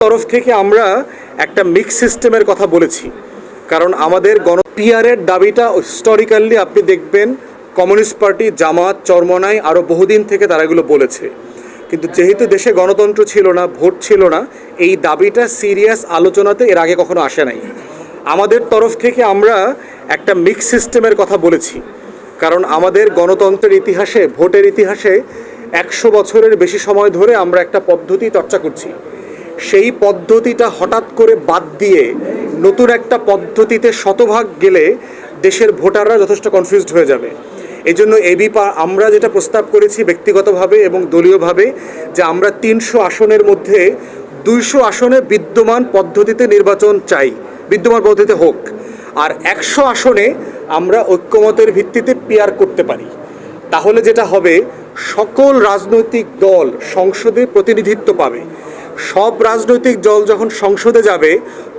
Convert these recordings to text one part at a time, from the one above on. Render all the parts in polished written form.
তরফ থেকে আমরা একটা মিক্স সিস্টেমের কথা বলেছি, কারণ আমাদের পিয়ারের দাবিটা হিস্টোরিক্যালি আপনি দেখবেন কমিউনিস্ট পার্টি, জামাত, চরমনাই আরও বহুদিন থেকে তারা এগুলো বলেছে। কিন্তু যেহেতু দেশে গণতন্ত্র ছিল না, ভোট ছিল না, এই দাবিটা সিরিয়াস আলোচনাতে এর আগে কখনো আসে নাই। আমাদের তরফ থেকে আমরা একটা মিক্স সিস্টেমের কথা বলেছি, কারণ আমাদের গণতন্ত্রের ইতিহাসে, ভোটের ইতিহাসে 100 বছরের বেশি সময় ধরে আমরা একটা পদ্ধতি চর্চা করছি। সেই পদ্ধতিটা হঠাৎ করে বাদ দিয়ে নতুন একটা পদ্ধতিতে শতভাগ গেলে দেশের ভোটাররা যথেষ্ট কনফিউজড হয়ে যাবে। এই জন্য আমরা যেটা প্রস্তাব করেছি ব্যক্তিগতভাবে এবং দলীয়ভাবে, যে আমরা 300 আসনের মধ্যে 200 আসনে বিদ্যমান পদ্ধতিতে নির্বাচন চাই, বিদ্যমান পদ্ধতিতে হোক, আর 100 আসনে আমরা ঐক্যমতের ভিত্তিতে পিয়ার করতে পারি। তাহলে যেটা হবে, সকল রাজনৈতিক দল সংসদে প্রতিনিধিত্ব পাবে। সব রাজনৈতিক দল যখন সংসদে যাবে,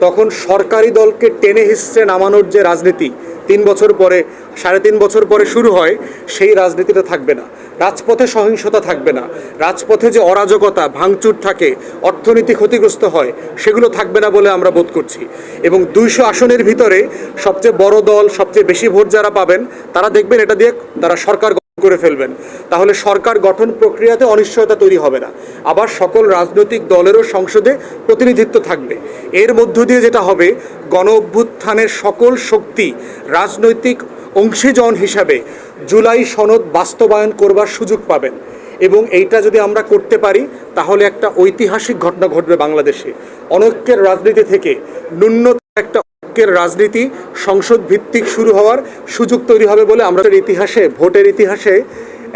তখন সরকারি দলকে টেনে হিস্ট্রে নামানোর যে রাজনীতি 3 বছর পরে, 3.5 বছর পরে শুরু হয়, সেই রাজনীতিটা থাকবে না। রাজপথে সহিংসতা থাকবে না, রাজপথে যে অরাজকতা, ভাঙচুর থাকে, অর্থনীতি ক্ষতিগ্রস্ত হয়, সেগুলো থাকবে না বলে আমরা বোধ করছি। এবং 200 আসনের ভিতরে সবচেয়ে বড় দল, সবচেয়ে বেশি ভোট যারা পাবেন, তারা দেখবেন এটা দিয়ে তারা সরকার করে ফেলবেন। তাহলে সরকার গঠন প্রক্রিয়াতে অনিশ্চয়তা তৈরি হবে না। আবার সকল রাজনৈতিক দলেরও সংসদে প্রতিনিধিত্ব থাকবে। এর মধ্য দিয়ে যেটা হবে, গণ অভ্যুত্থানের সকল শক্তি রাজনৈতিক অংশীজন হিসাবে জুলাই সনদ বাস্তবায়ন করবার সুযোগ পাবেন। এবং এইটা যদি আমরা করতে পারি, তাহলে একটা ঐতিহাসিক ঘটনা ঘটবে বাংলাদেশে। অনৈক্যের রাজনীতি থেকে ন্যূনতম একটা ঐক্যের রাজনীতি সংসদ ভিত্তিক শুরু হওয়ার সুযোগ তৈরি হবে বলে আমাদের ইতিহাসে, ভোটের ইতিহাসে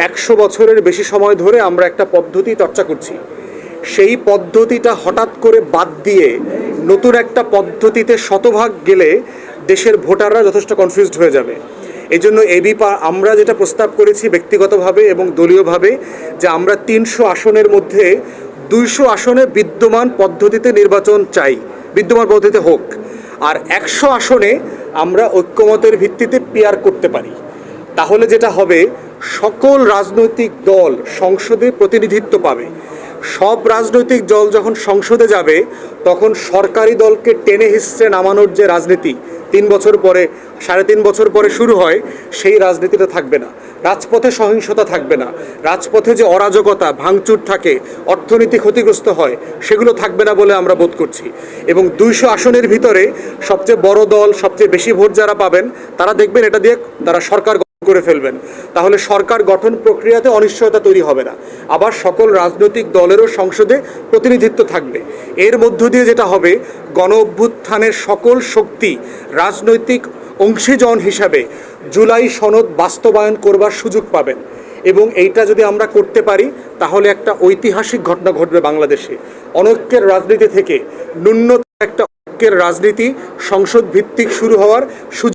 100 বছরের বেশি সময় ধরে আমরা একটা পদ্ধতি চর্চা করছি। সেই পদ্ধতিটা হঠাৎ করে বাদ দিয়ে নতুন একটা পদ্ধতিতে শতভাগ গেলে দেশের ভোটাররা যথেষ্ট কনফিউজড হয়ে যাবে। এই জন্য আমরা যেটা প্রস্তাব করেছি ব্যক্তিগতভাবে এবং দলীয়ভাবে, যে আমরা 300 আসনের মধ্যে 200 আসনে বিদ্যমান পদ্ধতিতে নির্বাচন চাই, বিদ্যমান পদ্ধতিতে হোক, আর 100 আসনে আমরা ঐক্যমতের ভিত্তিতে পিয়ার করতে পারি। তাহলে যেটা হবে, সকল রাজনৈতিক দল সংসদে প্রতিনিধিত্ব পাবে। সব রাজনৈতিক দল যখন সংসদে যাবে, তখন সরকারি দলকে টেনে হিস্ট্রে নামানোর যে রাজনীতি 3 বছর পরে, 3.5 বছর পরে শুরু হয়, সেই রাজনীতিটা থাকবে না। রাজপথে সহিংসতা থাকবে না, রাজপথে যে অরাজকতা, ভাঙচুর থাকে, অর্থনীতি ক্ষতিগ্রস্ত হয়, সেগুলো থাকবে না বলে আমরা বোধ করছি। এবং 200 আসনের ভিতরে সবচেয়ে বড় দল, সবচেয়ে বেশি ভোট যারা পাবেন, তারা দেখবেন এটা দিয়ে তারা সরকার করে ফেলবেন। তাহলে সরকার গঠন প্রক্রিয়াতে অনিশ্চয়তা তৈরি হবে না। আবার সকল রাজনৈতিক দলেরও সংসদে প্রতিনিধিত্ব থাকবে। এর মধ্য দিয়ে যেটা হবে, গণ অভ্যুত্থানের সকল শক্তি রাজনৈতিক অংশীজন হিসাবে জুলাই সনদ বাস্তবায়ন করবার সুযোগ পাবেন। এবং এইটা যদি আমরা করতে পারি, তাহলে একটা ঐতিহাসিক ঘটনা ঘটবে বাংলাদেশে। অনৈক্যের রাজনীতি থেকে ন্যূনতম একটা ঐক্যের রাজনীতি সংসদ ভিত্তিক শুরু হওয়ার সুযোগ